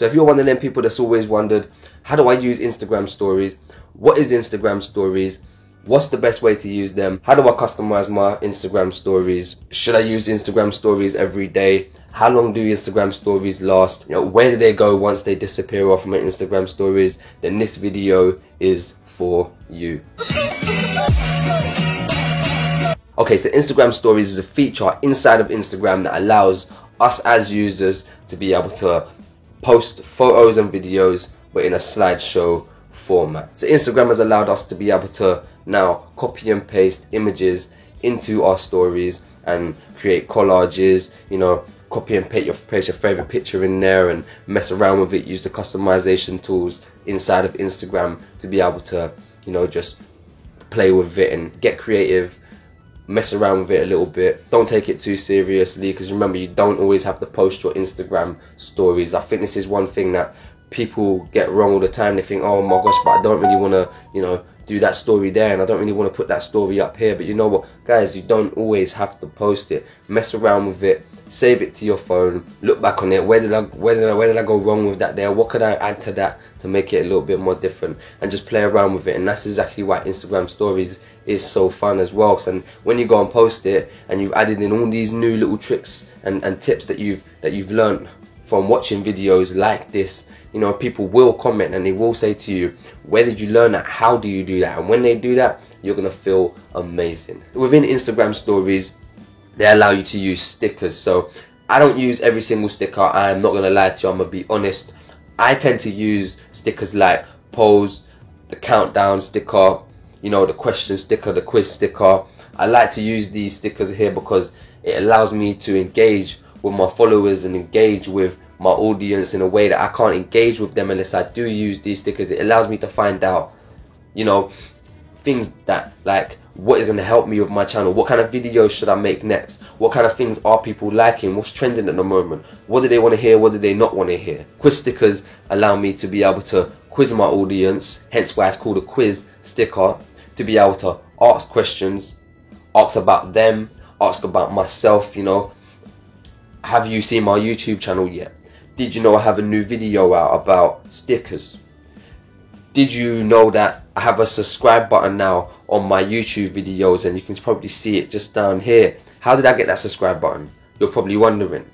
So if you're one of them people that's always wondered, how do I use Instagram stories? What is Instagram stories? What's the best way to use them? How do I customize my Instagram stories? Should I use Instagram stories every day? How long do Instagram stories last? You know, where do they go once they disappear off my Instagram stories? Then this video is for you. Okay, so Instagram stories is a feature inside of Instagram that allows us as users to be able to post photos and videos but in a slideshow format. So Instagram has allowed us to be able to now copy and paste images into our stories and create collages, you know, copy and paste your favorite picture in there and mess around with it, use the customization tools inside of Instagram to be able to, you know, just play with it and get creative, mess around with it a little bit. Don't take it too seriously, because remember, you don't always have to post your Instagram stories. I think this is one thing that people get wrong all the time. They think, oh my gosh, but I don't really want to, you know, do that story there, and I don't really want to put that story up here. But you know what, guys, you don't always have to post it. Mess around with it, save it to your phone, look back on it. Where did I go wrong with that there? What could I add to that to make it a little bit more different? And just play around with it. And that's exactly why Instagram stories is so fun as well. And when you go and post it and you've added in all these new little tricks and tips that you've learned from watching videos like this, you know, people will comment and they will say to you, where did you learn that? How do you do that? And when they do that, you're gonna feel amazing. Within Instagram stories, they allow you to use stickers. So I don't use every single sticker. I'm not gonna lie to you, I'm gonna be honest. I tend to use stickers like pose, the countdown sticker, you know, the question sticker, the quiz sticker. I like to use these stickers here because it allows me to engage with my followers and engage with my audience in a way that I can't engage with them unless I do use these stickers. It allows me to find out, you know, things that, like, what is going to help me with my channel, what kind of videos should I make next, what kind of things are people liking, what's trending at the moment, what do they want to hear, what do they not want to hear. Quiz stickers allow me to be able to quiz my audience, hence why it's called a quiz sticker, to be able to ask questions, ask about them, ask about myself, you know. Have you seen my YouTube channel yet? Did you know I have a new video out about stickers? Did you know that I have a subscribe button now on my YouTube videos, and you can probably see it just down here. How did I get that subscribe button? You're probably wondering.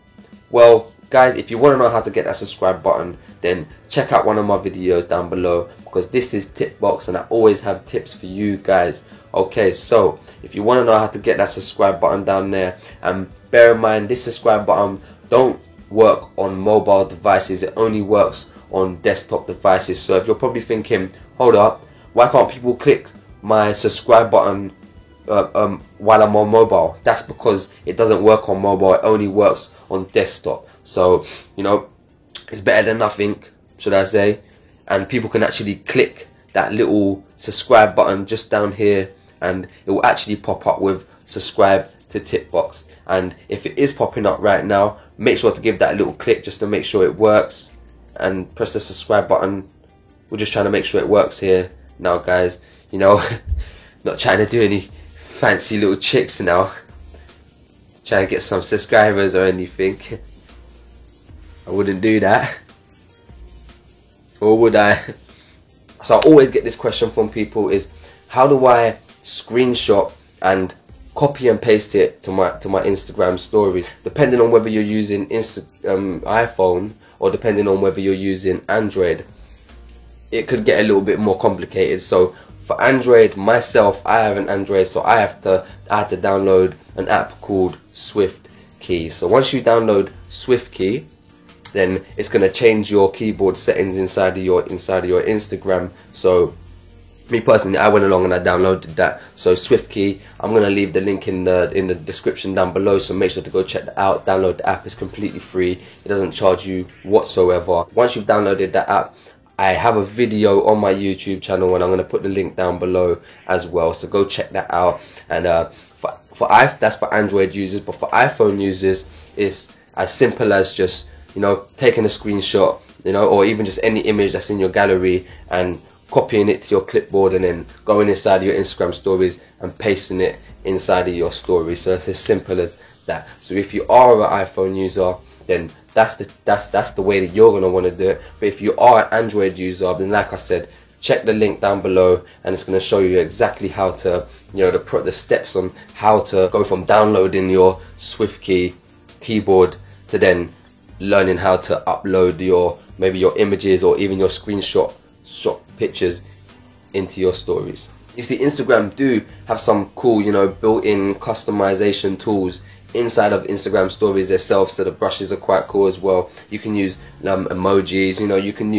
Well, guys, if you want to know how to get that subscribe button, then check out one of my videos down below, because this is Tip Box and I always have tips for you guys. Okay, so if you want to know how to get that subscribe button down there, and bear in mind, this subscribe button don't work on mobile devices, it only works on desktop devices. So if you're probably thinking, hold up, why can't people click my subscribe button while I'm on mobile? That's because it doesn't work on mobile, it only works on desktop. So, you know, it's better than nothing, should I say. And people can actually click that little subscribe button just down here, and it will actually pop up with subscribe to Tip Box. And if it is popping up right now, make sure to give that a little click just to make sure it works, and press the subscribe button. We're just trying to make sure it works here now, guys, you know. Not trying to do any fancy little tricks now, try and get some subscribers or anything. I wouldn't do that, or would I? So I always get this question from people, is how do I screenshot and copy and paste it to my Instagram stories? Depending on whether you're using iPhone or depending on whether you're using Android, it could get a little bit more complicated. So for Android, myself, I have an Android, so I have to download an app called SwiftKey. So once you download SwiftKey, then it's going to change your keyboard settings inside of your Instagram. So me personally, I went along and I downloaded that. So SwiftKey, I'm going to leave the link in the description down below, so make sure to go check that out. Download the app, it's completely free, it doesn't charge you whatsoever. Once you've downloaded that app, I have a video on my YouTube channel and I'm going to put the link down below as well, so go check that out. And that's for Android users, but for iPhone users, it's as simple as just, you know, taking a screenshot, you know, or even just any image that's in your gallery and copying it to your clipboard and then going inside your Instagram stories and pasting it inside of your story. So it's as simple as that. So if you are an iPhone user, then that's the way that you're gonna want to do it. But if you are an Android user, then like I said, check the link down below, and it's going to show you exactly how to, the steps on how to go from downloading your SwiftKey keyboard to then learning how to upload maybe your images or even your screenshot pictures into your stories. You see, Instagram do have some cool, built-in customization tools inside of Instagram stories themselves, so the brushes are quite cool as well. You can use emojis, you can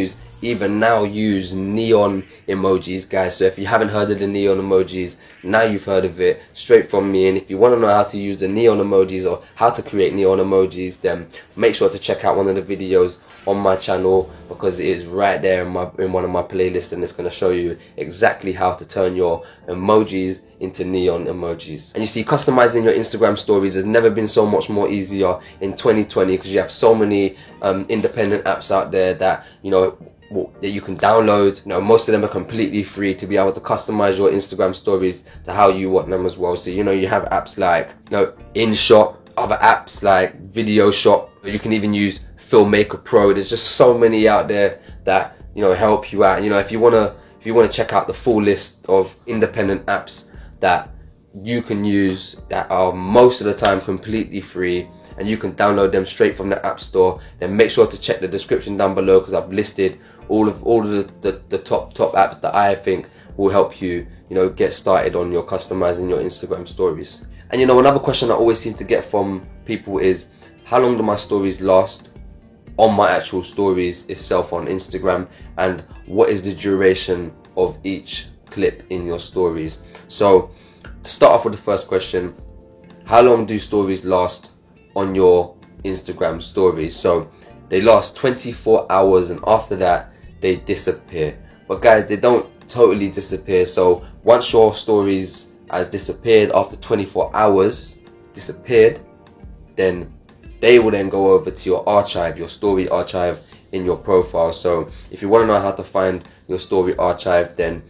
even now use neon emojis, guys. So if you haven't heard of the neon emojis, now you've heard of it straight from me. And if you want to know how to use the neon emojis or how to create neon emojis, then make sure to check out one of the videos on my channel, because it is right there in one of my playlists, and it's going to show you exactly how to turn your emojis into neon emojis. And you see, customizing your Instagram stories has never been so much more easier in 2020, because you have so many independent apps out there that that you can download. Most of them are completely free to be able to customize your Instagram stories to how you want them as well. So you have apps like InShot, other apps like Video Shop. You can even use Filmmaker Pro. There's just so many out there that help you out. If you want to check out the full list of independent apps that you can use that are most of the time completely free, and you can download them straight from the App Store, then make sure to check the description down below, because I've listed all of the top apps that I think will help you get started on your customizing your Instagram stories. And another question I always seem to get from people is, how long do my stories last on my actual stories itself on Instagram, and what is the duration of each clip in your stories? So to start off with the first question, how long do stories last on your Instagram stories? So they last 24 hours, and after that they disappear. But guys, they don't totally disappear. So once your stories has disappeared after 24 hours, then they will then go over to your archive, your story archive in your profile. So if you want to know how to find your story archive, then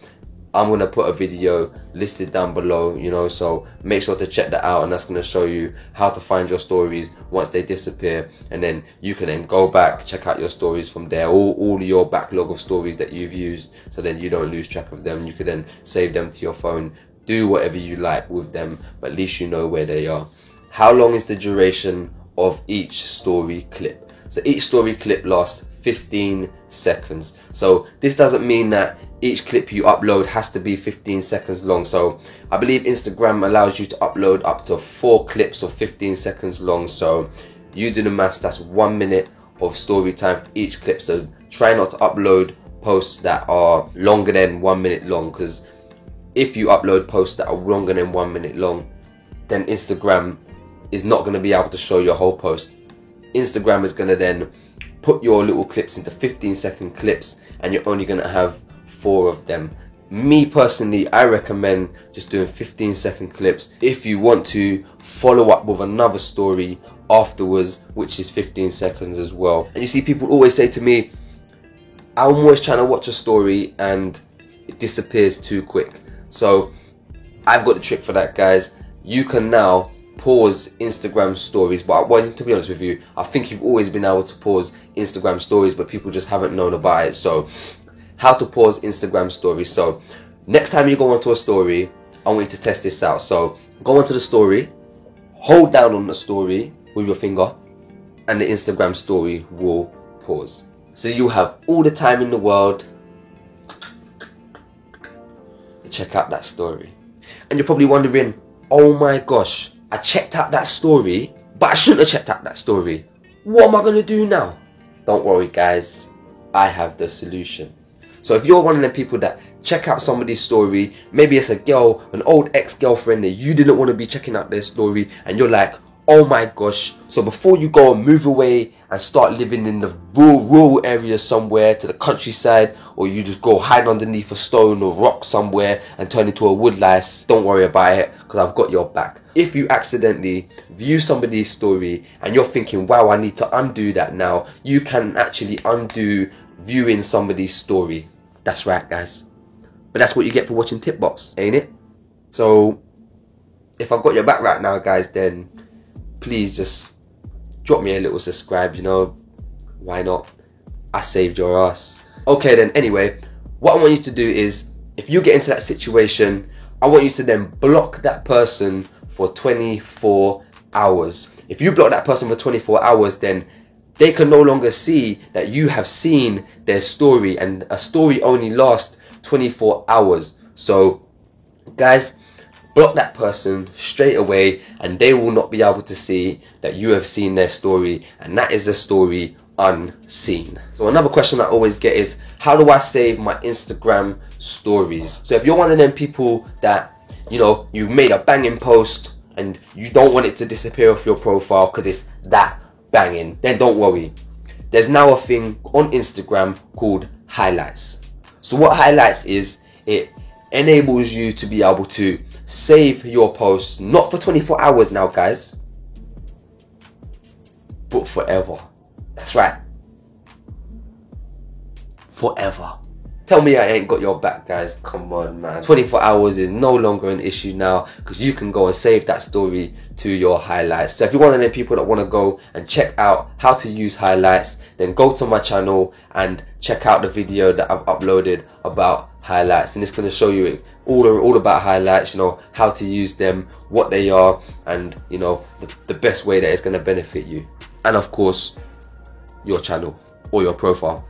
I'm going to put a video listed down below, so make sure to check that out, and that's going to show you how to find your stories once they disappear, and then you can then go back, check out your stories from there, all your backlog of stories that you've used, so then you don't lose track of them. You can then save them to your phone, do whatever you like with them, but at least you know where they are. How long is the duration of each story clip? So each story clip lasts 15 seconds. So this doesn't mean that each clip you upload has to be 15 seconds long. So I believe Instagram allows you to upload up to 4 clips of 15 seconds long. So you do the maths, that's 1 minute of story time for each clip. So try not to upload posts that are longer than 1 minute long, because if you upload posts that are longer than 1 minute long, then Instagram is not going to be able to show your whole post. Instagram is going to then put your little clips into 15-second clips, and you're only going to have 4 of them. Me personally, I recommend just doing 15-second clips if you want to follow up with another story afterwards, which is 15 seconds as well. And you see, people always say to me, I'm always trying to watch a story and it disappears too quick. So I've got the trick for that, guys. You can now pause Instagram stories, but well, to be honest with you, I think you've always been able to pause Instagram stories, but people just haven't known about it. So how to pause Instagram stories. So next time you go onto a story, I want you to test this out. So go onto the story, hold down on the story with your finger, and the Instagram story will pause. So you have all the time in the world to check out that story. And you're probably wondering, oh my gosh, I checked out that story, but I shouldn't have checked out that story. What am I going to do now? Don't worry, guys, I have the solution. So if you're one of the people that check out somebody's story, maybe it's a girl, an old ex-girlfriend that you didn't want to be checking out their story, and you're like, oh my gosh. So before you go and move away and start living in the rural area somewhere to the countryside, or you just go hide underneath a stone or rock somewhere and turn into a woodlice, don't worry about it, because I've got your back. If you accidentally view somebody's story and you're thinking, wow, I need to undo that now, you can actually undo viewing somebody's story. That's right, guys. But that's what you get for watching Tipbox, ain't it? So if I've got your back right now, guys, then please just drop me a little subscribe, you know, why not? I saved your ass. Okay then, anyway, what I want you to do is, if you get into that situation, I want you to then block that person for 24 hours. If you block that person for 24 hours, then they can no longer see that you have seen their story, and a story only lasts 24 hours. So guys, block that person straight away and they will not be able to see that you have seen their story, and that is a story unseen. So another question I always get is, how do I save my Instagram stories? So if you're one of them people that, you know, you made a banging post and you don't want it to disappear off your profile because it's that banging, then don't worry. There's now a thing on Instagram called highlights. So what highlights is, it enables you to be able to save your posts, not for 24 hours now guys, but forever. That's right, forever. Tell me I ain't got your back, guys. Come on, man. 24 hours is no longer an issue now, because you can go and save that story to your highlights. So if you're one of them people that want to go and check out how to use highlights, then go to my channel and check out the video that I've uploaded about highlights, and it's going to show you all about highlights, you know, how to use them, what they are, and you know, the best way that it's going to benefit you, and of course your channel or your profile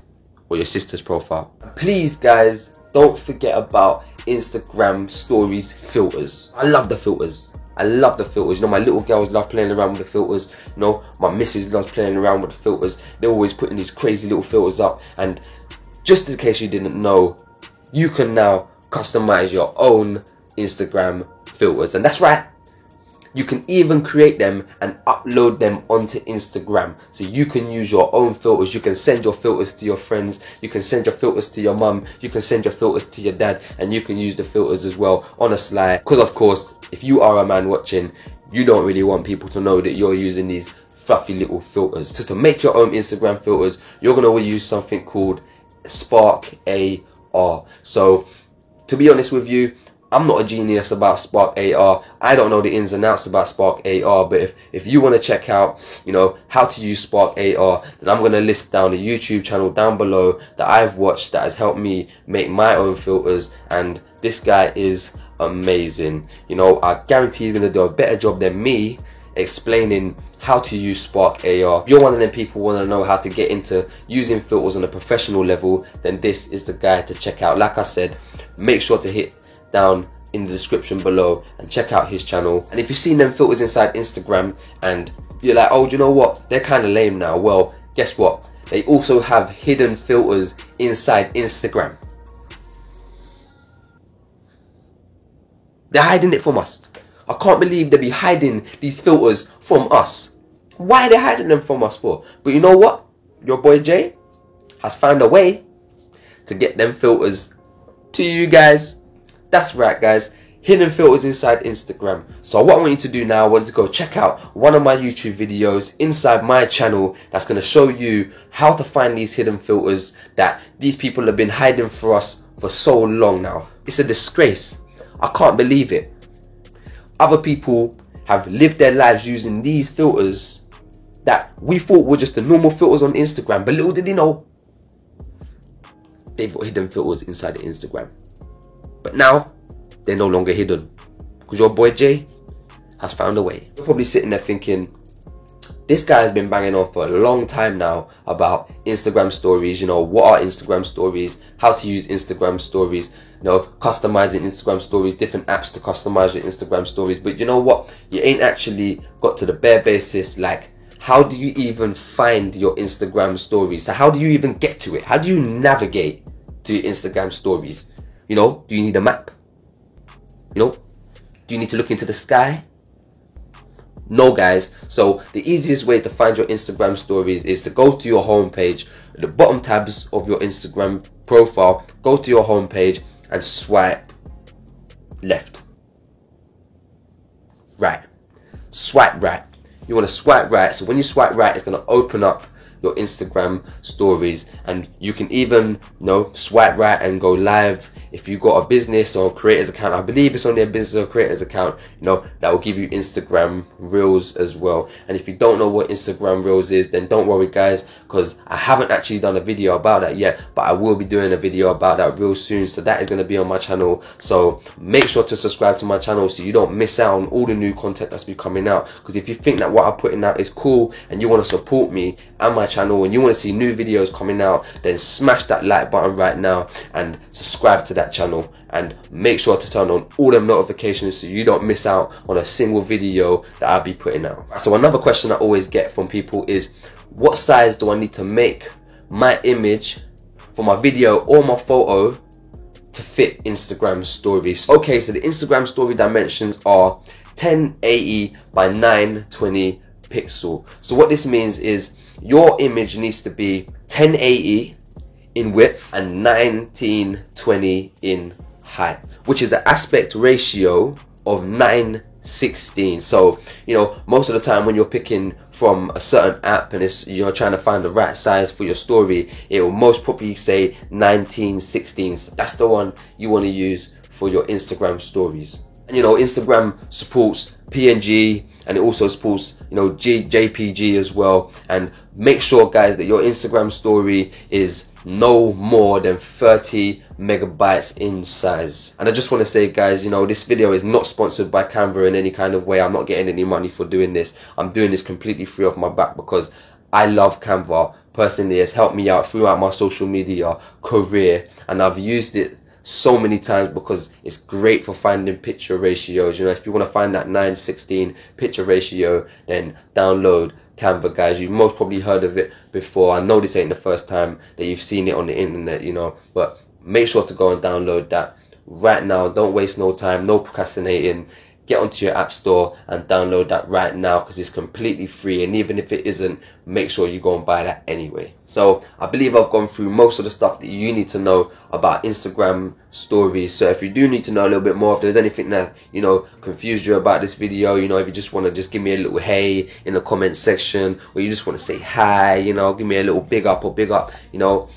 or your sister's profile. Please guys, don't forget about Instagram stories filters. I love the filters. I love the filters. You know, my little girls love playing around with the filters. You know, my missus loves playing around with the filters. They're always putting these crazy little filters up. And just in case you didn't know, you can now customize your own Instagram filters. And that's right, you can even create them and upload them onto Instagram. So you can use your own filters. You can send your filters to your friends. You can send your filters to your mum. You can send your filters to your dad. And you can use the filters as well on a slide. Because of course, if you are a man watching, you don't really want people to know that you're using these fluffy little filters. So to make your own Instagram filters, you're going to use something called Spark AR. So to be honest with you, I'm not a genius about Spark AR. I don't know the ins and outs about Spark AR, but if you want to check out, you know, how to use Spark AR, then I'm going to list down the YouTube channel down below that I've watched that has helped me make my own filters, and this guy is amazing. You know, I guarantee he's going to do a better job than me explaining how to use Spark AR. If you're one of them people who want to know how to get into using filters on a professional level, then this is the guy to check out. Like I said, make sure to hit down in the description below and check out his channel. And if you've seen them filters inside Instagram and you're like, oh, do you know what, they're kind of lame now, well, guess what, they also have hidden filters inside Instagram. They're hiding it from us. I can't believe they be hiding these filters from us. Why are they hiding them from us for? But you know what, your boy Jay has found a way to get them filters to you guys. That's right guys, hidden filters inside Instagram. So what I want you to do now, I want you to go check out one of my YouTube videos inside my channel that's going to show you how to find these hidden filters that these people have been hiding for us for so long now. It's a disgrace. I can't believe it. Other people have lived their lives using these filters that we thought were just the normal filters on Instagram, but little did they know, they've got hidden filters inside the Instagram. But now, they're no longer hidden, because your boy Jay has found a way. You're probably sitting there thinking, this guy has been banging on for a long time now about Instagram stories. You know, what are Instagram stories, how to use Instagram stories, you know, customizing Instagram stories, different apps to customize your Instagram stories. But you know what, you ain't actually got to the bare basis, like how do you even find your Instagram stories? So how do you even get to it? How do you navigate to your Instagram stories? You know, do you need a map? You know, do you need to look into the sky? No guys. So the easiest way to find your Instagram stories is to go to your home page, the bottom tabs of your Instagram profile, go to your home page and swipe left. Right. Swipe right. You want to swipe right. So when you swipe right, it's going to open up your Instagram stories, and you can even, you know, swipe right and go live if you got a business or creators account, I believe it's only a business or creators account, you know, that will give you Instagram Reels as well. And if you don't know what Instagram Reels is, then don't worry guys, because I haven't actually done a video about that yet, but I will be doing a video about that real soon. So that is going to be on my channel, so make sure to subscribe to my channel so you don't miss out on all the new content that's be coming out. Because if you think that what I'm putting out is cool and you want to support me and my channel and you want to see new videos coming out, then smash that like button right now and subscribe to that channel, and make sure to turn on all them notifications so you don't miss out on a single video that I'll be putting out. So another question I always get from people is, what size do I need to make my image for my video or my photo to fit Instagram stories? Okay, so the Instagram story dimensions are 1080 by 920 pixel. So what this means is your image needs to be 1080 in width and 1920 in height, which is an aspect ratio of 9:16. So, you know, most of the time when you're picking from a certain app and you're trying to find the right size for your story, it will most probably say 19:16. So that's the one you want to use for your Instagram stories. And you know, Instagram supports PNG and it also supports, you know, JPG as well. And make sure guys that your Instagram story is no more than 30 megabytes in size. And I just want to say guys, you know, this video is not sponsored by Canva in any kind of way. I'm not getting any money for doing this. I'm doing this completely free off my back because I love Canva personally. It's helped me out throughout my social media career, and I've used it so many times because it's great for finding picture ratios. You know, if you want to find that 9:16 picture ratio, then download Canva guys. You've most probably heard of it before. I know this ain't the first time that you've seen it on the internet, you know, but make sure to go and download that right now. Don't waste no time, no procrastinating. Get onto your app store and download that right now because it's completely free, and even if it isn't, make sure you go and buy that anyway. So I believe I've gone through most of the stuff that you need to know about Instagram stories. So if you do need to know a little bit more, if there's anything that, you know, confused you about this video, you know, if you just want to just give me a little hey in the comment section, or you just want to say hi, you know, give me a little big up, you know,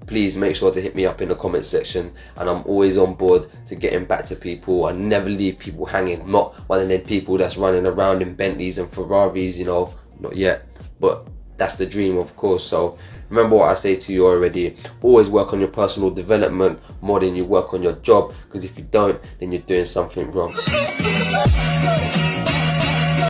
please make sure to hit me up in the comment section, and I'm always on board to getting back to people. I never leave people hanging. I'm not one of them people that's running around in Bentleys and Ferraris, you know, not yet, but that's the dream, of course. So remember what I say to you already, always work on your personal development more than you work on your job, because if you don't, then you're doing something wrong.